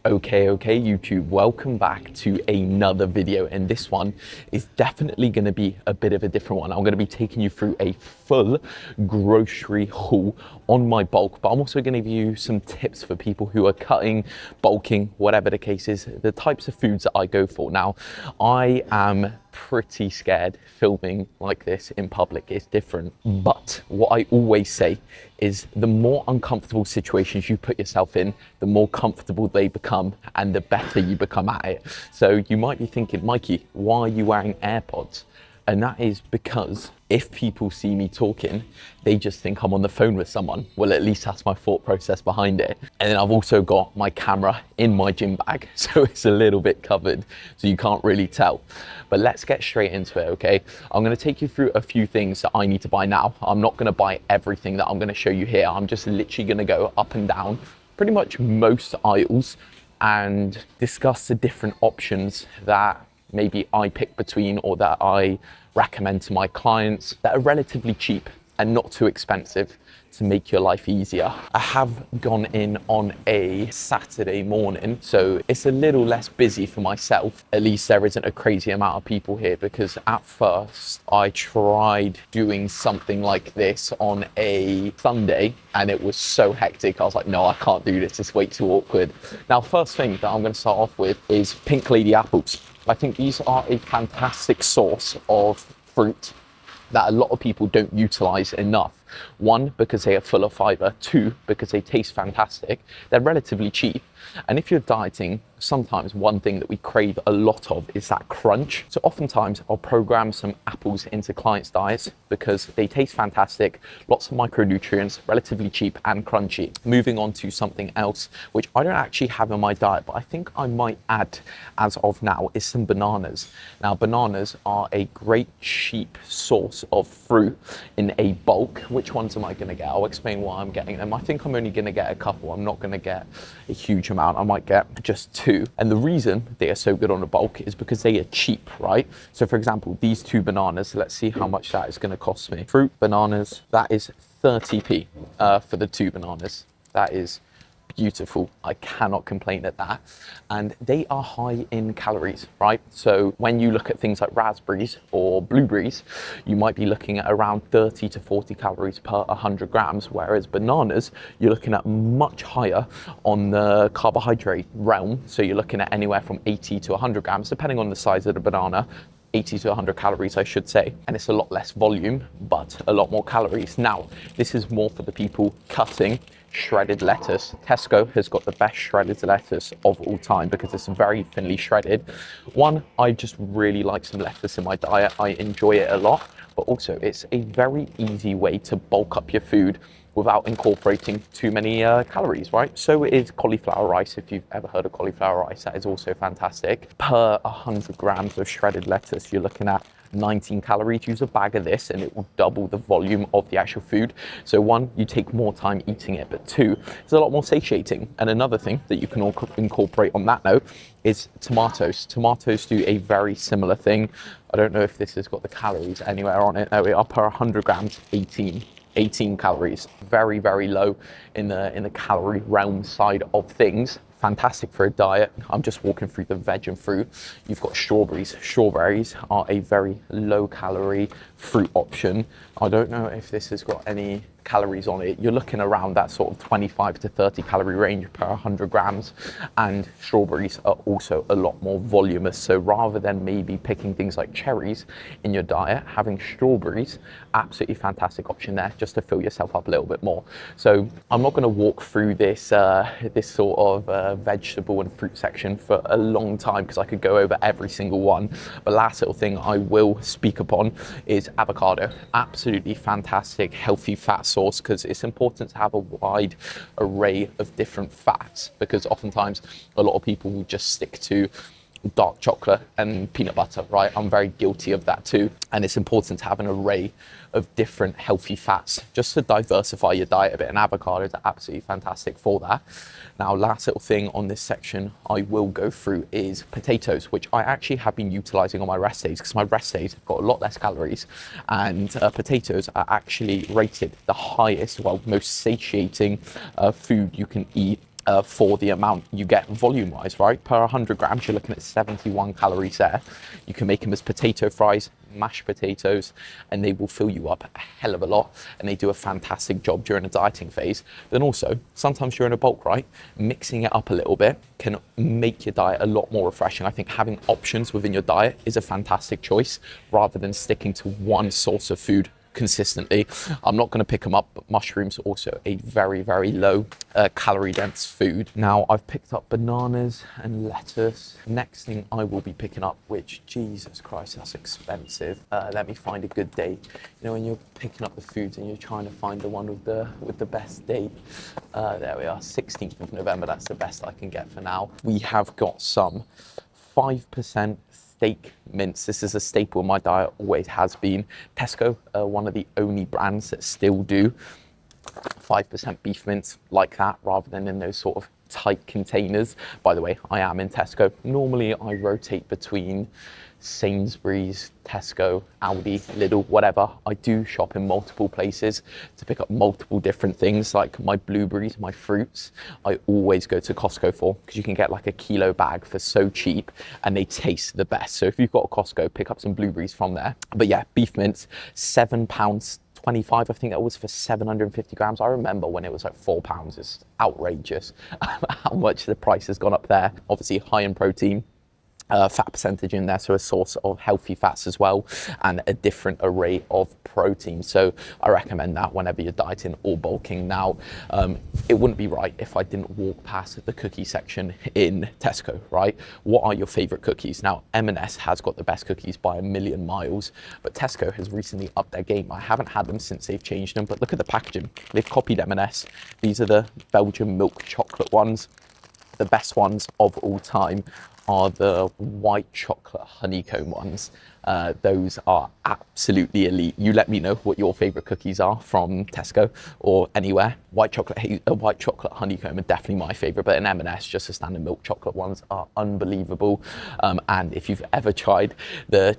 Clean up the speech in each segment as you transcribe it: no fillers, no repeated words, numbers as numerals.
Okay, YouTube, welcome back to another video, and this one is definitely going to be a bit of a different one. I'm going to be taking you through a full grocery haul on my bulk, but I'm also going to give you some tips for people who are cutting, bulking, whatever the case is, the types of foods that I go for. Now, I am pretty scared filming like this in public. It's different, but what I always say is the more uncomfortable situations you put yourself in, the more comfortable they become and the better you become at it. So you might be thinking, Mikey, why are you wearing AirPods? And that is because if people see me talking, they just think I'm on the phone with someone. Well, at least that's my thought process behind it. And then I've also got my camera in my gym bag, so it's a little bit covered, so you can't really tell. But let's get straight into it, okay? I'm gonna take you through a few things that I need to buy now. I'm not gonna buy everything that I'm gonna show you here. I'm just literally gonna go up and down pretty much most aisles and discuss the different options that maybe I pick between or that I recommend to my clients that are relatively cheap and not too expensive to make your life easier. I have gone in on a Saturday morning, so it's a little less busy for myself. At least there isn't a crazy amount of people here, because at first I tried doing something like this on a Sunday and it was so hectic. I was like, no, I can't do this. It's way too awkward. Now, first thing that I'm going to start off with is Pink Lady apples. I think these are a fantastic source of fruit that a lot of people don't utilize enough. One, because they are full of fiber. Two, because they taste fantastic. They're relatively cheap. And if you're dieting, sometimes one thing that we crave a lot of is that crunch. So oftentimes I'll program some apples into clients' diets because they taste fantastic, lots of micronutrients, relatively cheap and crunchy. Moving on to something else, which I don't actually have in my diet, but I think I might add as of now, is some bananas. Now, bananas are a great cheap source of fruit in a bulk. Which ones am I gonna get? I'll explain why I'm getting them. I think I'm only gonna get a couple. I'm not gonna get a huge amount. I might get just two. And the reason they are so good on a bulk is because they are cheap, right? So for example, these two bananas, let's see how much that is gonna cost me. Fruit bananas, that is 30p for the two bananas. That is beautiful. I cannot complain at that. And they are high in calories, right? So when you look at things like raspberries or blueberries, you might be looking at around 30 to 40 calories per 100 grams, whereas bananas, you're looking at much higher on the carbohydrate realm. So you're looking at anywhere from 80 to 100 grams, depending on the size of the banana. 80 to 100 calories, I should say. And it's a lot less volume, but a lot more calories. Now, this is more for the people cutting shredded lettuce. Tesco has got the best shredded lettuce of all time because it's very thinly shredded. One, I just really like some lettuce in my diet. I enjoy it a lot, but also it's a very easy way to bulk up your food without incorporating too many calories, right? So is cauliflower rice. If you've ever heard of cauliflower rice, that is also fantastic. Per 100 grams of shredded lettuce, you're looking at 19 calories. Use a bag of this and it will double the volume of the actual food. So one, you take more time eating it, but two, it's a lot more satiating. And another thing that you can incorporate on that note is tomatoes. Tomatoes do a very similar thing. I don't know if this has got the calories anywhere on it. There we are, per 100 grams, 18 calories. Very, very low in the calorie realm side of things. Fantastic for a diet. I'm just walking through the veg and fruit. You've got strawberries. Strawberries are a very low calorie fruit option. I don't know if this has got any calories on it. You're looking around that sort of 25 to 30 calorie range per 100 grams. And strawberries are also a lot more voluminous. So rather than maybe picking things like cherries in your diet, having strawberries, absolutely fantastic option there just to fill yourself up a little bit more. So I'm not going to walk through this this sort of vegetable and fruit section for a long time because I could go over every single one. But last little thing I will speak upon is avocado. Absolutely fantastic, healthy fat source, because it's important to have a wide array of different fats, because oftentimes a lot of people will just stick to dark chocolate and peanut butter, right? I'm very guilty of that too. And it's important to have an array of different healthy fats just to diversify your diet a bit. And avocados are absolutely fantastic for that. Now, last little thing on this section I will go through is potatoes, which I actually have been utilizing on my rest days because my rest days have got a lot less calories, and potatoes are actually rated the highest, well, most satiating food you can eat for the amount you get volume wise, right? Per 100 grams, you're looking at 71 calories there. You can make them as potato fries, mashed potatoes, and they will fill you up a hell of a lot, and they do a fantastic job during a dieting phase. Then also, sometimes you're in a bulk, right? Mixing it up a little bit can make your diet a lot more refreshing. I think having options within your diet is a fantastic choice rather than sticking to one source of food consistently. I'm not going to pick them up, but mushrooms are also a very, very low calorie dense food. Now I've picked up bananas and lettuce. Next thing I will be picking up, which Jesus Christ, that's expensive. Let me find a good date. You know, when you're picking up the foods and you're trying to find the one with the best date. There we are, 16th of November. That's the best I can get for now. We have got some 5% steak mince. This is a staple in my diet, always has been. Tesco are one of the only brands that still do 5% beef mince like that, rather than in those sort of tight containers. By the way, I am in Tesco. Normally I rotate between Sainsbury's, Tesco, Aldi, Lidl, whatever. I do shop in multiple places to pick up multiple different things, like my blueberries, my fruits. I always go to Costco for, because you can get like a kilo bag for so cheap and they taste the best. So if you've got a Costco, pick up some blueberries from there. But yeah, beef mince, £7.25, I think that was, for 750 grams. I remember when it was like £4. It's outrageous how much the price has gone up there. Obviously high in protein, fat percentage in there, so a source of healthy fats as well, and a different array of protein. So I recommend that whenever you're dieting or bulking. Now, it wouldn't be right if I didn't walk past the cookie section in Tesco, right? What are your favorite cookies? Now, M&S has got the best cookies by a million miles, but Tesco has recently upped their game. I haven't had them since they've changed them, but look at the packaging. They've copied M&S. These are the Belgian milk chocolate ones. The best ones of all time are the white chocolate honeycomb ones. Those are absolutely elite. You let me know what your favorite cookies are from Tesco or anywhere. White chocolate honeycomb are definitely my favorite, but in M&S, just the standard milk chocolate ones are unbelievable. And if you've ever tried the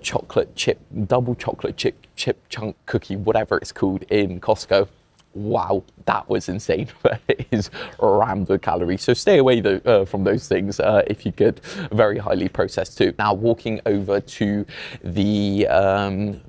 double chocolate chip chunk cookie, whatever it's called, in Costco, wow, that was insane. But it is rammed with calories, so stay away from those things if you could. Very highly processed too. Now, walking over to the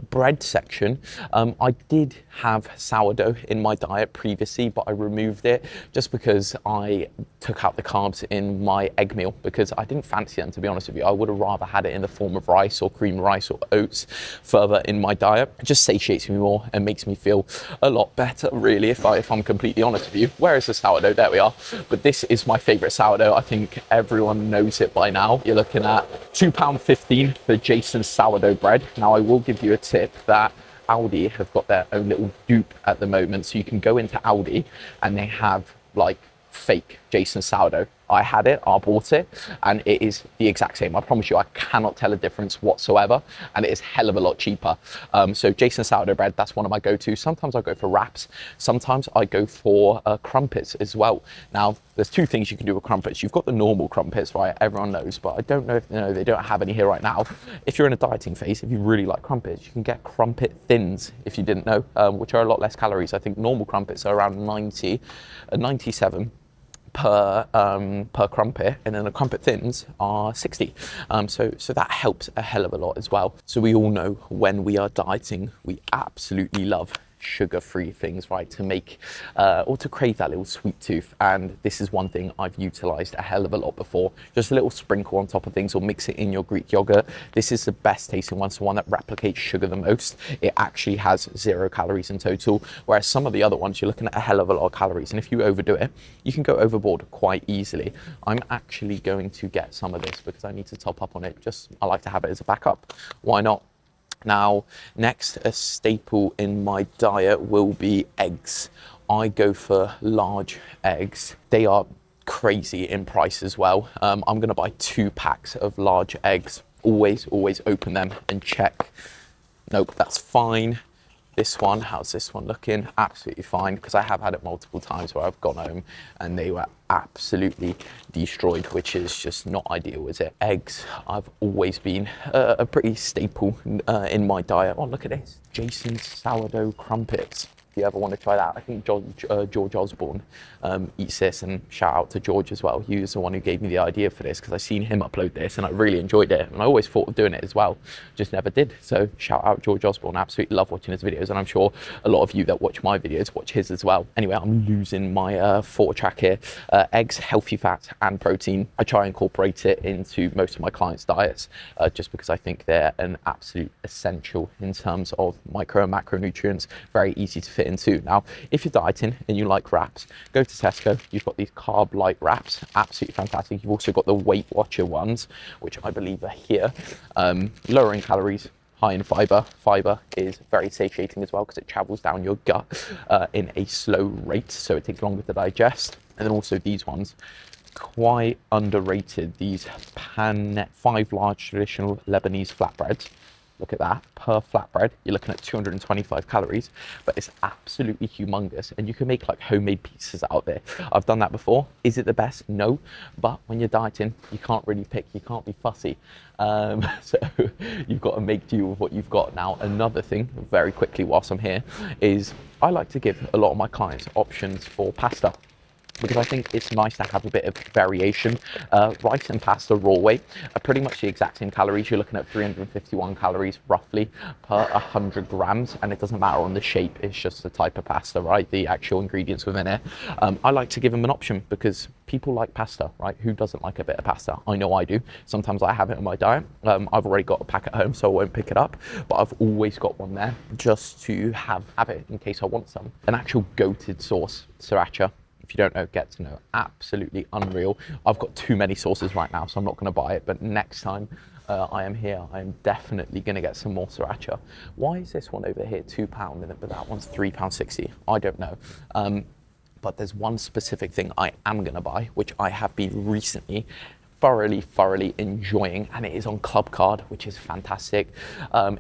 bread section, I did have sourdough in my diet previously, but I removed it just because I took out the carbs in my egg meal, because I didn't fancy them, to be honest with you. I would have rather had it in the form of rice or cream rice or oats further in my diet. It just satiates me more and makes me feel a lot better, really, if I'm completely honest with you. Where is the sourdough? There we are. But this is my favorite sourdough. I think everyone knows it by now. You're looking at £2.15 for Jason's sourdough bread. Now, I will give you a tip that Aldi have got their own little dupe at the moment. So you can go into Aldi and they have like fake Jason sourdough. I had it, I bought it, and it is the exact same. I promise you, I cannot tell a difference whatsoever, and it is hell of a lot cheaper. So Jason sourdough bread, that's one of my go-tos. Sometimes I go for wraps. Sometimes I go for crumpets as well. Now, there's two things you can do with crumpets. You've got the normal crumpets, right? Everyone knows, but I don't know if they don't have any here right now. If you're in a dieting phase, if you really like crumpets, you can get crumpet thins, if you didn't know, which are a lot less calories. I think normal crumpets are around 97 per crumpet, and then the crumpet thins are 60. So that helps a hell of a lot as well. So we all know when we are dieting, we absolutely love sugar-free things, right, to make or to crave that little sweet tooth. And this is one thing I've utilized a hell of a lot before. Just a little sprinkle on top of things, or mix it in your Greek yogurt. This is the best tasting one, so one that replicates sugar the most. It actually has 0 calories in total, whereas some of the other ones, you're looking at a hell of a lot of calories, and if you overdo it, you can go overboard quite easily. I'm actually going to get some of this because I need to top up on it. I like to have it as a backup. Why not? Now, next, a staple in my diet will be eggs. I go for large eggs. They are crazy in price as well. I'm going to buy 2 packs of large eggs. Always open them and check. Nope, that's fine. This one, how's this one looking? Absolutely fine, because I have had it multiple times where I've gone home and they were absolutely destroyed, which is just not ideal, is it? Eggs, I've always been a pretty staple in my diet. Oh, look at this, Jason's sourdough crumpets. you ever want to try that. I think George Osborne eats this, and shout out to George as well. He was the one who gave me the idea for this because I seen him upload this and I really enjoyed it, and I always thought of doing it as well, just never did. So shout out George Osborne. I absolutely love watching his videos, and I'm sure a lot of you that watch my videos watch his as well. Anyway, I'm losing my thought track here. Eggs, healthy fat and protein. I try and incorporate it into most of my clients' diets just because I think they're an absolute essential in terms of micro and macronutrients, very easy to fit into. Now, if you're dieting and you like wraps, go to Tesco. You've got these carb light wraps, absolutely fantastic. You've also got the Weight Watcher ones, which I believe are here, lower in calories, high in fiber. Fiber is very satiating as well because it travels down your gut in a slow rate, so it takes longer to digest. And then also these ones, quite underrated, these 5 large traditional Lebanese flatbreads. Look at that, per flatbread, you're looking at 225 calories, but it's absolutely humongous, and you can make like homemade pizzas out there. I've done that before. Is it the best? No, but when you're dieting, you can't really pick, you can't be fussy. So you've got to make do with what you've got. Now, another thing, very quickly whilst I'm here, is I like to give a lot of my clients options for pasta, because I think it's nice to have a bit of variation. Rice and pasta raw weight are pretty much the exact same calories. You're looking at 351 calories roughly per 100 grams, and it doesn't matter on the shape, it's just the type of pasta, right? The actual ingredients within it. I like to give them an option because people like pasta, right? Who doesn't like a bit of pasta? I know I do. Sometimes I have it in my diet. I've already got a pack at home, so I won't pick it up, but I've always got one there just to have it in case I want some. An actual goated sauce, sriracha. If you don't know, get to know, absolutely unreal. I've got too many sauces right now, so I'm not going to buy it, but next time I am here, I'm definitely going to get some more sriracha. Why is this one over here £2 in it, but that one's £3.60? I don't know. But there's one specific thing I am going to buy, which I have been recently thoroughly enjoying, and it is on Club Card, which is fantastic,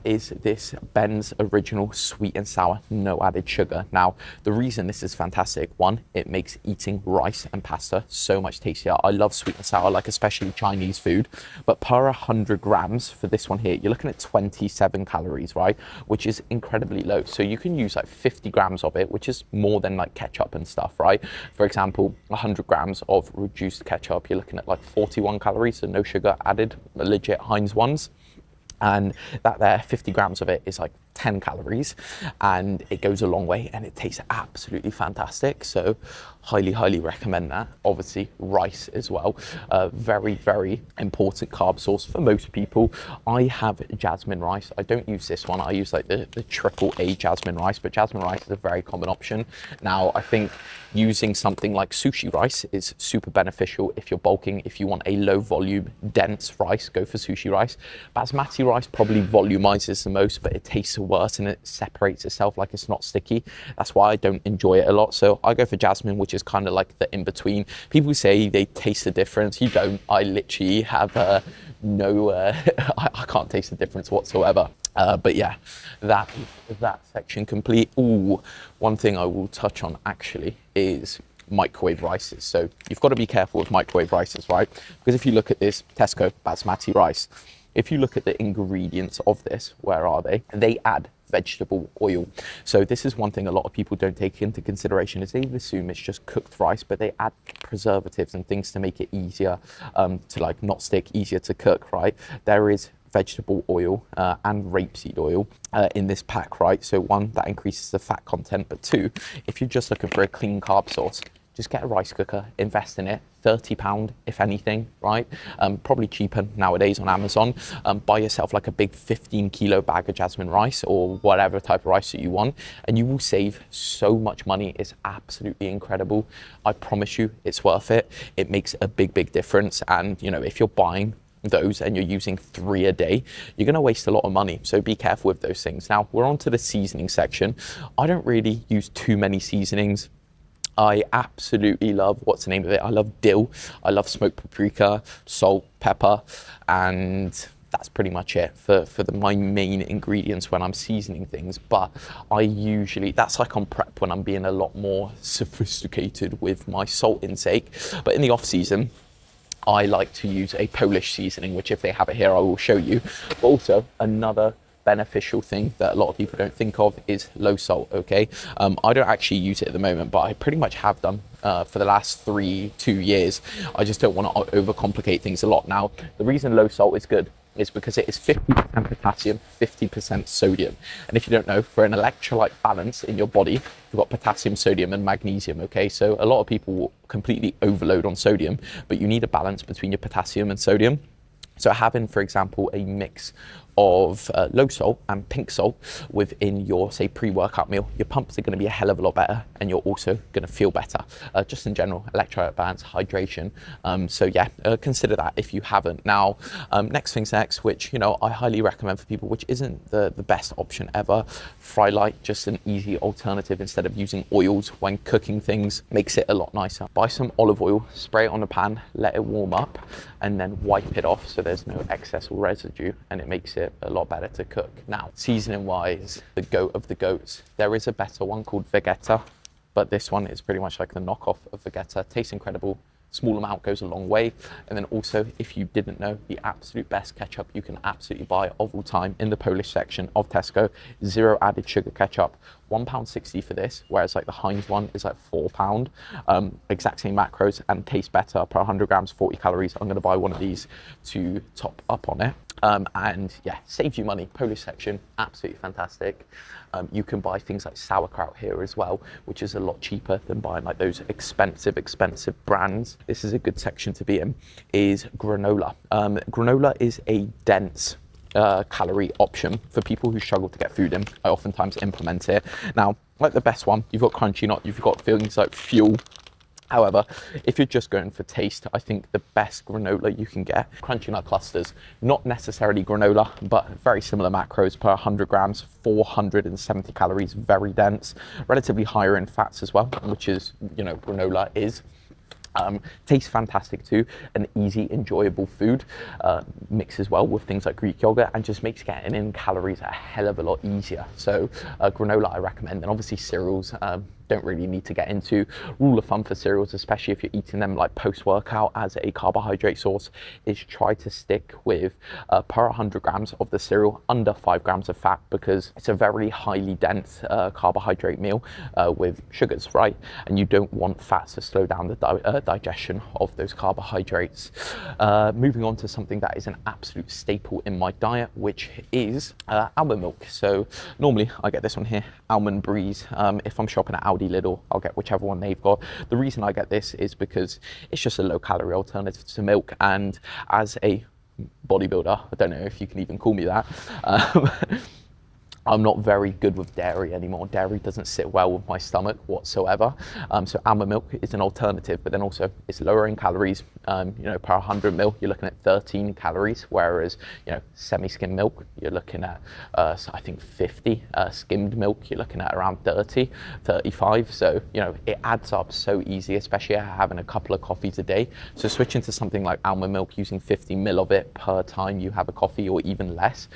is this Ben's Original Sweet and Sour, no added sugar. Now, the reason this is fantastic, one, it makes eating rice and pasta so much tastier. I love sweet and sour, like especially Chinese food, but per 100 grams for this one here, you're looking at 27 calories, right? Which is incredibly low. So you can use like 50 grams of it, which is more than like ketchup and stuff, right? For example, 100 grams of reduced ketchup, you're looking at like 41 calories, so no sugar added, legit Heinz ones. And that there, 50 grams of it is like 10 calories, and it goes a long way, and it tastes absolutely fantastic. So highly recommend that. Obviously rice as well, very important carb source for most people. I have jasmine rice. I don't use this one, I use like the AAA jasmine rice, but jasmine rice is a very common option. Now, I think using something like sushi rice is super beneficial if you're bulking. If you want a low volume, dense rice, go for sushi rice. Basmati rice probably volumizes the most, but it tastes worse and it separates itself, like it's not sticky. That's why I don't enjoy it a lot. So I go for jasmine, which is kind of like the in-between. People say they taste the difference. You don't. I literally have I can't taste the difference whatsoever. But yeah, that section complete. Ooh, one thing I will touch on actually is microwave rices. So you've got to be careful with microwave rices, right? Because if you look at this Tesco basmati rice, if you look at the ingredients of this, where are they? They add vegetable oil. So this is one thing a lot of people don't take into consideration, is they assume it's just cooked rice, but they add preservatives and things to make it easier to like not stick, easier to cook, right? There is vegetable oil and rapeseed oil in this pack, right? So one, that increases the fat content, but two, if you're just looking for a clean carb source, just get a rice cooker, invest in it, £30 if anything, right? Probably cheaper nowadays on Amazon. Buy yourself like a big 15-kilo bag of jasmine rice or whatever type of rice that you want, and you will save so much money. It's absolutely incredible. I promise you, it's worth it. It makes a big difference. And you know, if you're buying those and you're using 3 a day, you're going to waste a lot of money. So be careful with those things. Now we're on to the seasoning section. I don't really use too many seasonings. I absolutely love, what's the name of it? I love dill. I love smoked paprika, salt, pepper, and that's pretty much it for my main ingredients when I'm seasoning things. But I usually, that's like on prep when I'm being a lot more sophisticated with my salt intake. But in the off season, I like to use a Polish seasoning, which if they have it here, I will show you. But also another beneficial thing that a lot of people don't think of is low salt, okay? I don't actually use it at the moment, but I pretty much have done for the last 2 years. I just don't want to overcomplicate things a lot. Now, the reason low salt is good is because it is 50% potassium, 50% sodium. And if you don't know, for an electrolyte balance in your body, you've got potassium, sodium, and magnesium, okay? So a lot of people will completely overload on sodium, but you need a balance between your potassium and sodium. So having, for example, a mix of low salt and pink salt within your, say, pre-workout meal, your pumps are going to be a hell of a lot better, and you're also going to feel better. Just in general, electrolyte balance, hydration. So yeah, consider that if you haven't. Now, next things next, which, you know, I highly recommend for people, which isn't the best option ever. Fry light, just an easy alternative instead of using oils when cooking things, makes it a lot nicer. Buy some olive oil, spray it on the pan, let it warm up, and then wipe it off so there's no excess or residue, and it makes it a lot better to cook. Now, seasoning wise, the goat of the goats, there is a better one called Vegeta, but this one is pretty much like the knockoff of Vegeta. Tastes incredible. Small amount goes a long way. And then also, if you didn't know, the absolute best ketchup you can absolutely buy of all time in the Polish section of Tesco, zero added sugar ketchup, £1.60 for this, whereas like the Heinz one is like £4. Exact same macros and tastes better per 100 grams, 40 calories. I'm gonna buy one of these to top up on it. And yeah, saves you money. Polish section, absolutely fantastic. You can buy things like sauerkraut here as well, which is a lot cheaper than buying like those expensive brands. This is a good section to be in, is granola. Granola is a dense calorie option for people who struggle to get food in. I oftentimes implement it. Now, like the best one, you've got crunchy nut, you've got things like fuel. However, if you're just going for taste, I think the best granola you can get, crunchy nut clusters, not necessarily granola, but very similar macros per 100 grams, 470 calories, very dense, relatively higher in fats as well, which is, you know, granola is. Tastes fantastic too, an easy, enjoyable food. Mixes well with things like Greek yogurt and just makes getting in calories a hell of a lot easier. So granola I recommend, and obviously cereals. Don't really need to get into. Rule of thumb for cereals, especially if you're eating them like post-workout as a carbohydrate source, is try to stick with per 100 grams of the cereal under 5 grams of fat, because it's a very highly dense carbohydrate meal with sugars, right? And you don't want fats to slow down the digestion of those carbohydrates. Moving on to something that is an absolute staple in my diet, which is almond milk. So normally I get this one here, Almond Breeze. If I'm shopping at Aldi, Lidl, I'll get whichever one they've got. The reason I get this is because it's just a low calorie alternative to milk, and as a bodybuilder, I don't know if you can even call me that, I'm not very good with dairy anymore. Dairy doesn't sit well with my stomach whatsoever. So almond milk is an alternative, but then also it's lower in calories. You know, per 100 ml, you're looking at 13 calories, whereas, you know, semi-skimmed milk, you're looking at, so I think 50. Skimmed milk, you're looking at around 30, 35. So, you know, it adds up so easy, especially having a couple of coffees a day. So switching to something like almond milk, using 50 ml of it per time you have a coffee, or even less,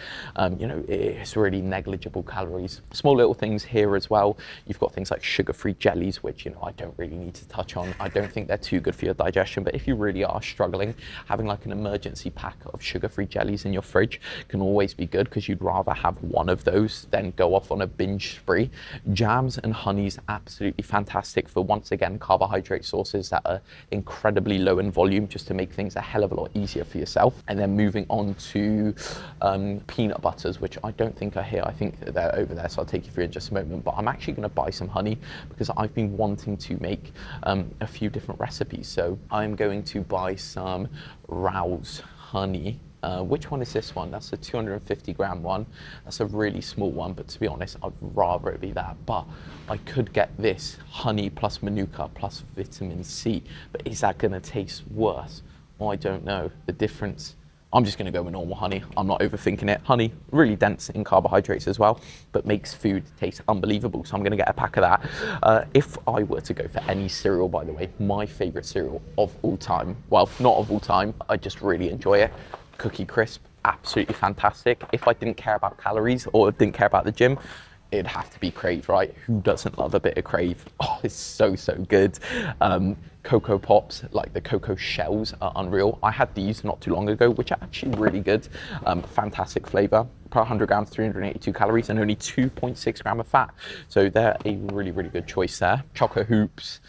you know, it's really negligible calories. Small little things here as well. You've got things like sugar-free jellies, which, you know, I don't really need to touch on. I don't think they're too good for your digestion, but if you really are struggling, having like an emergency pack of sugar-free jellies in your fridge can always be good, because you'd rather have one of those than go off on a binge spree. Jams and honeys, absolutely fantastic for, once again, carbohydrate sources that are incredibly low in volume, just to make things a hell of a lot easier for yourself. And then moving on to peanut butters, which I don't think are here. I think they're over there, so I'll take you through in just a moment. But I'm actually going to buy some honey, because I've been wanting to make a few different recipes. So I'm going to buy some Rouse honey. Which one is this one? That's a 250 gram one. That's a really small one, but to be honest, I'd rather it be that. But I could get this honey plus manuka plus vitamin C, but is that going to taste worse? Oh, I don't know. The difference, I'm just going to go with normal honey. I'm not overthinking it. Honey, really dense in carbohydrates as well, but makes food taste unbelievable. So I'm going to get a pack of that. If I were to go for any cereal, by the way, my favorite cereal of all time, well, not of all time, I just really enjoy it. Cookie Crisp, absolutely fantastic. If I didn't care about calories or didn't care about the gym, it'd have to be Crave, right? Who doesn't love a bit of Crave? Oh, it's so, so good. Cocoa Pops, like the cocoa shells, are unreal. I had these not too long ago, which are actually really good. Fantastic flavor. Per 100 grams, 382 calories and only 2.6 gram of fat. So they're a really, really good choice there. Choco Hoops,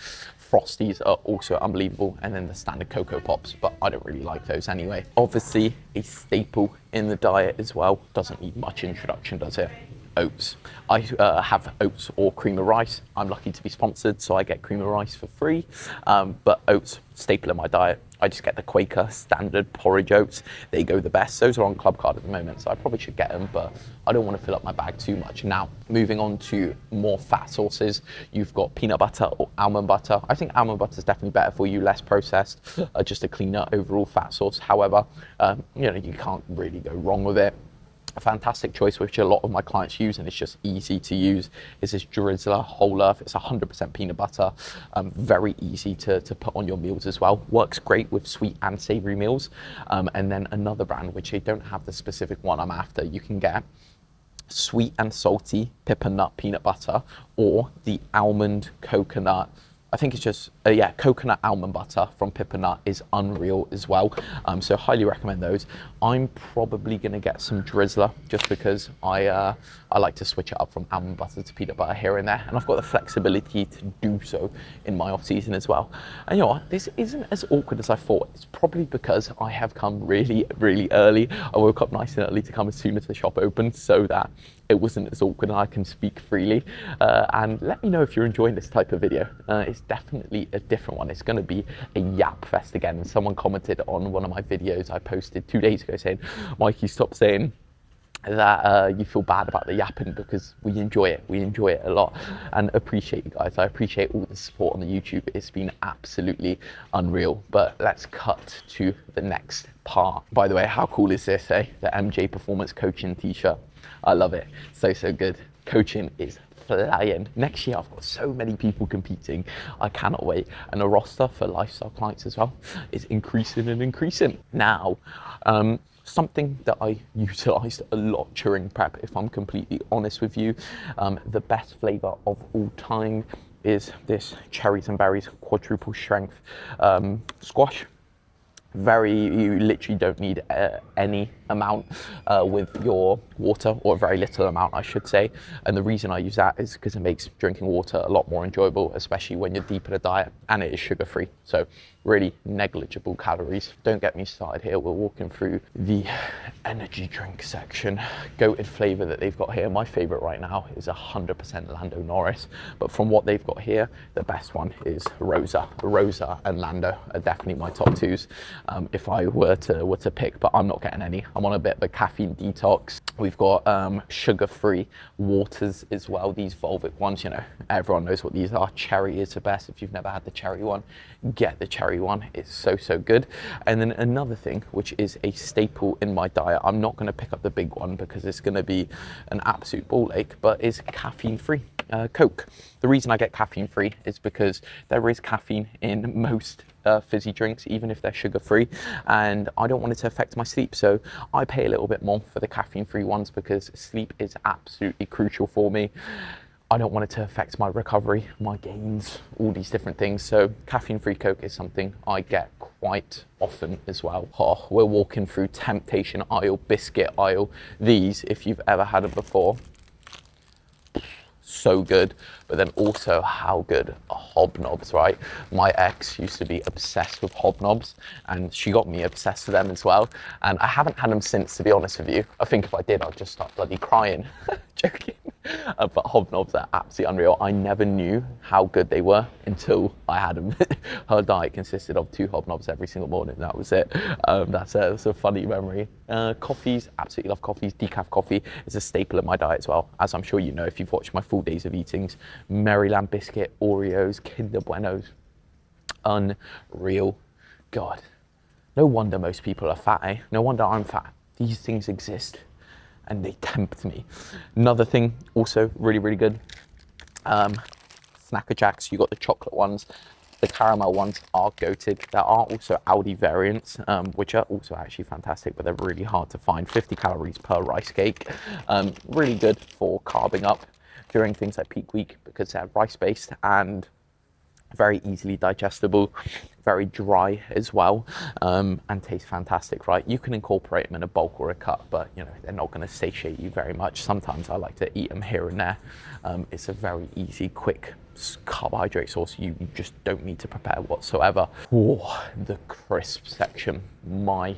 Frosties are also unbelievable. And then the standard Cocoa Pops, but I don't really like those anyway. Obviously, a staple in the diet as well. Doesn't need much introduction, does it? Oats. I have oats or cream of rice. I'm lucky to be sponsored, so I get cream of rice for free. But oats, staple in my diet. I just get the Quaker standard porridge oats. They go the best. Those are on Club Card at the moment, so I probably should get them, but I don't want to fill up my bag too much. Now, moving on to more fat sources, you've got peanut butter or almond butter. I think almond butter is definitely better for you, less processed, just a cleaner overall fat source. However, you know, you can't really go wrong with it. A fantastic choice, which a lot of my clients use, and it's just easy to use, is this Drizzler Whole Earth. It's 100% peanut butter, very easy to put on your meals as well. Works great with sweet and savory meals. And then another brand, which they don't have the specific one I'm after, you can get sweet and salty peppermint peanut butter, or the almond coconut. I think it's just, coconut almond butter from Pippanut is unreal as well. So highly recommend those. I'm probably gonna get some Drizzler just because I like to switch it up from almond butter to peanut butter here and there. And I've got the flexibility to do so in my off season as well. And you know what, this isn't as awkward as I thought. It's probably because I have come really, really early. I woke up nice and early to come as soon as the shop opened so that it wasn't as awkward and I can speak freely. And let me know if you're enjoying this type of video. It's definitely a different one. It's going to be a yap fest again. And someone commented on one of my videos I posted 2 days ago saying, Mikey, stop saying that you feel bad about the yapping, because we enjoy it. We enjoy it a lot and appreciate you guys. I appreciate all the support on the YouTube. It's been absolutely unreal. But let's cut to the next part. By the way, how cool is this, eh? The MJ Performance Coaching t-shirt. I love it. So good. Coaching is flying. Next year, I've got so many people competing. I cannot wait. And the roster for lifestyle clients as well is increasing and increasing. Now, something that I utilized a lot during prep, if I'm completely honest with you, the best flavor of all time is this cherries and berries quadruple strength squash. You literally don't need any amount with your water, or very little amount I should say. And the reason I use that is because it makes drinking water a lot more enjoyable, especially when you're deep in a diet, and it is sugar free. So really negligible calories. Don't get me started here. We're walking through the energy drink section. Goated flavor that they've got here. My favorite right now is 100% Lando Norris, but from what they've got here, the best one is Rosa. Rosa and Lando are definitely my top twos if I were to pick, but I'm not getting any. I'm on a bit of a caffeine detox. We've got sugar-free waters as well. These Volvic ones, you know, everyone knows what these are. Cherry is the best. If you've never had the cherry one, get the cherry one. It's so good. And then another thing, which is a staple in my diet, I'm not going to pick up the big one because it's going to be an absolute ball ache, but is caffeine-free Coke. The reason I get caffeine-free is because there is caffeine in most fizzy drinks, even if they're sugar-free, and I don't want it to affect my sleep, so I pay a little bit more for the caffeine-free ones because sleep is absolutely crucial for me. I don't want it to affect my recovery, my gains, all these different things. So caffeine-free Coke is something I get quite often as well. Oh, we're walking through temptation aisle, biscuit aisle. These, if you've ever had them before, so good. But then also how good are hobnobs, right? My ex used to be obsessed with hobnobs, and she got me obsessed with them as well. And I haven't had them since, to be honest with you. I think if I did, I'd just start bloody crying. Joking. But hobnobs are absolutely unreal. I never knew how good they were until I had them. Her diet consisted of 2 hobnobs every single morning. That was it. That's a funny memory. Coffees, absolutely love coffees. Decaf coffee is a staple in my diet as well. As I'm sure you know if you've watched my full days of eatings. Maryland biscuit, Oreos, Kinder Buenos. Unreal. God. No wonder most people are fat, eh? No wonder I'm fat. These things exist and they tempt me. Another thing, also really good, Snacker Jacks. You got the chocolate ones. The caramel ones are goated. There are also Aldi variants, which are also actually fantastic, but they're really hard to find. 50 calories per rice cake. Really good for carving up during things like peak week because they're rice based, and very easily digestible, very dry as well, and taste fantastic, right? You can incorporate them in a bulk or a cut, but you know, they're not going to satiate you very much. Sometimes I like to eat them here and there. It's a very easy, quick carbohydrate source. You just don't need to prepare whatsoever. Oh, the crisp section, my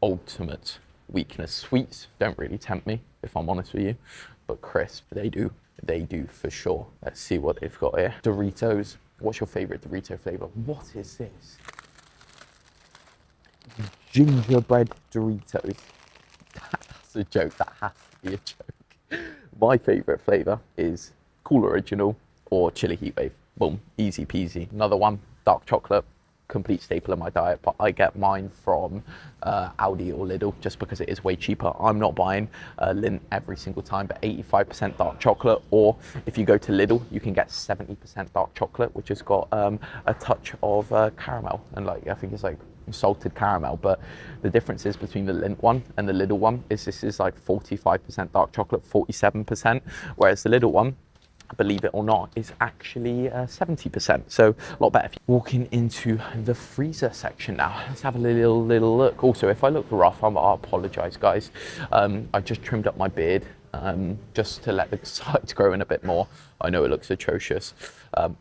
ultimate weakness. Sweets don't really tempt me, if I'm honest with you, but crisp, they do for sure. Let's see what they've got here. Doritos. What's your favorite Dorito flavor? What is this? Gingerbread Doritos. That's a joke. That has to be a joke. My favorite flavor is Cool Original or Chili Heat Wave. Boom, easy peasy. Another one, dark chocolate. Complete staple of my diet, but I get mine from Aldi or Lidl just because it is way cheaper. I'm not buying Lindt every single time, but 85% dark chocolate, or if you go to Lidl, you can get 70% dark chocolate, which has got a touch of caramel, and like I think it's like salted caramel. But the difference is between the Lindt one and the Lidl one is this is like 45% dark chocolate, 47%, whereas the Lidl one, believe it or not, is actually 70%, so a lot better. Walking into the freezer section now, let's have a little look. Also, if I look rough, I apologize, guys. I just trimmed up my beard just to let the sides grow in a bit more. I know it looks atrocious,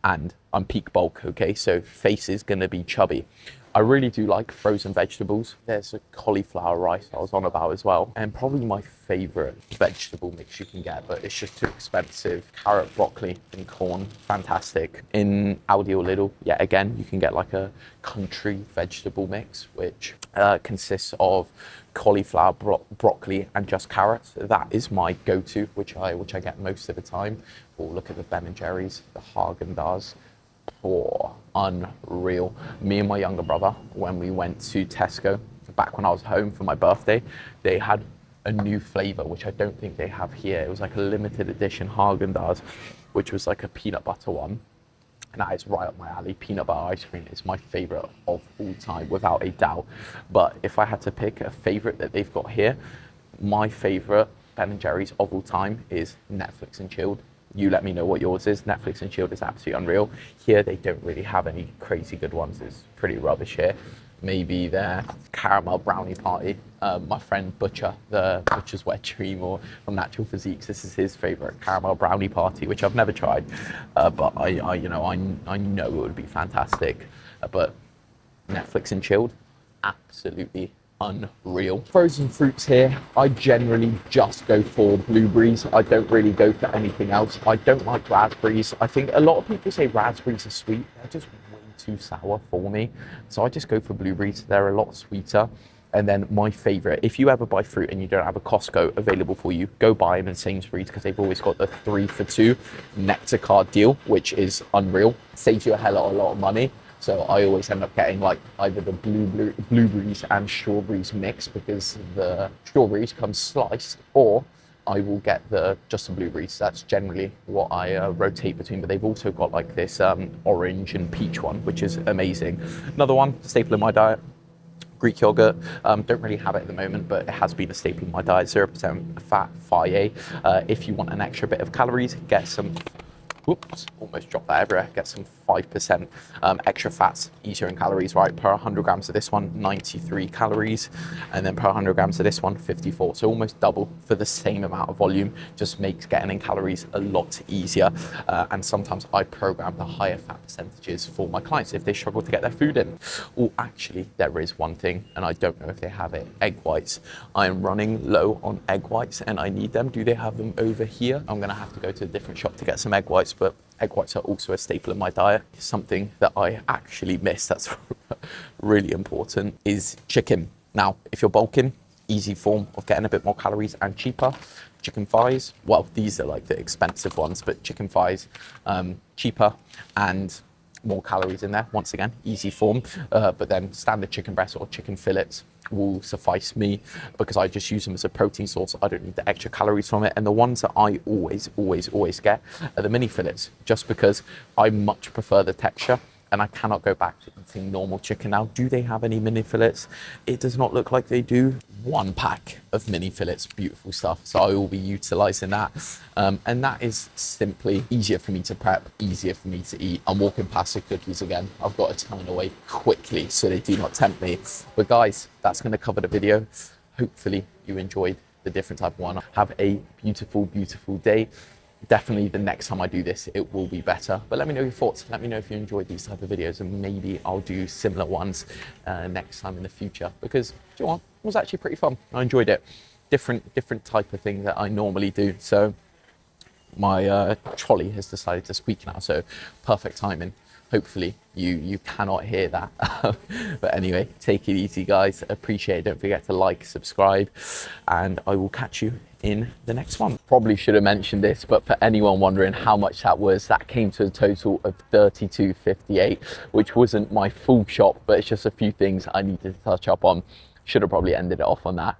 and I'm peak bulk, okay, so face is gonna be chubby. I really do like frozen vegetables. There's a cauliflower rice I was on about as well. And probably my favorite vegetable mix you can get, but it's just too expensive. Carrot, broccoli, and corn, fantastic. In Aldi or Lidl, yeah, again, you can get like a country vegetable mix, which consists of cauliflower, broccoli, and just carrots. That is my go-to, which I get most of the time. Oh, look at the Ben & Jerry's, the Haagen-Dazs. Oh, unreal. Me and my younger brother, when we went to Tesco back when I was home for my birthday, they had a new flavor which I don't think they have here. It was like a limited edition Haagen-Dazs, which was like a peanut butter one, and that is right up my alley. Peanut butter ice cream is my favorite of all time, without a doubt. But if I had to pick a favorite that they've got here, my favorite Ben & Jerry's of all time is Netflix and Chilled. You let me know what yours is. Netflix and Chilled is absolutely unreal. Here, they don't really have any crazy good ones. It's pretty rubbish here. Maybe their caramel brownie party. My friend Butcher, the Butcher's Wet Dream, or from Natural Physiques, this is his favorite caramel brownie party, which I've never tried, but I know it would be fantastic. But Netflix and Chilled, absolutely unreal. Frozen fruits here, I generally just go for blueberries. I don't really go for anything else. I don't like raspberries. I think a lot of people say raspberries are sweet. They're just way too sour for me. So I just go for blueberries. They're a lot sweeter. And then my favorite, if you ever buy fruit and you don't have a Costco available for you, go buy them in Sainsbury's, because they've always got the 3 for 2 Nectar card deal, which is unreal. Saves you a hell of a lot of money. So I always end up getting like either the blueberries and strawberries mix, because the strawberries come sliced, or I will get just the blueberries. That's generally what I rotate between. But they've also got like this orange and peach one, which is amazing. Another one, staple in my diet, Greek yogurt. Don't really have it at the moment, but it has been a staple in my diet. 0% fat, Phi A. If you want an extra bit of calories, get some. Whoops, almost dropped that everywhere. Get some 5% extra fats, easier in calories, right? Per 100 grams of this one, 93 calories. And then per 100 grams of this one, 54. So almost double for the same amount of volume. Just makes getting in calories a lot easier. And sometimes I program the higher fat percentages for my clients if they struggle to get their food in. Oh, actually, there is one thing, and I don't know if they have it, egg whites. I am running low on egg whites and I need them. Do they have them over here? I'm gonna have to go to a different shop to get some egg whites, but egg whites are also a staple in my diet. Something that I actually miss that's really important is chicken. Now, if you're bulking, easy form of getting a bit more calories and cheaper. Chicken thighs, well, these are like the expensive ones, but chicken thighs, cheaper and more calories in there. Once again, easy form, but then standard chicken breast or chicken fillets will suffice me, because I just use them as a protein source. I don't need the extra calories from it. And the ones that I always get are the mini fillets, just because I much prefer the texture. and I cannot go back to eating normal chicken. Now, do they have any mini fillets? It does not look like they do. 1 pack of mini fillets, beautiful stuff. So I will be utilizing that. And that is simply easier for me to prep, easier for me to eat. I'm walking past the cookies again. I've got to turn away quickly so they do not tempt me. But guys, that's going to cover the video. Hopefully you enjoyed the different type of one. Have a beautiful, beautiful day. Definitely the next time I do this, it will be better. But let me know your thoughts. Let me know if you enjoyed these type of videos, and maybe I'll do similar ones next time in the future, because do you know what? It was actually pretty fun. I enjoyed it. Different type of thing that I normally do. So my trolley has decided to squeak now, so perfect timing. Hopefully you cannot hear that. But anyway, take it easy, guys. Appreciate it. Don't forget to like, subscribe, and I will catch you in the next one. Probably should have mentioned this, but for anyone wondering how much that was, that came to a total of $32.58, which wasn't my full shop, but it's just a few things I needed to touch up on. Should have probably ended it off on that.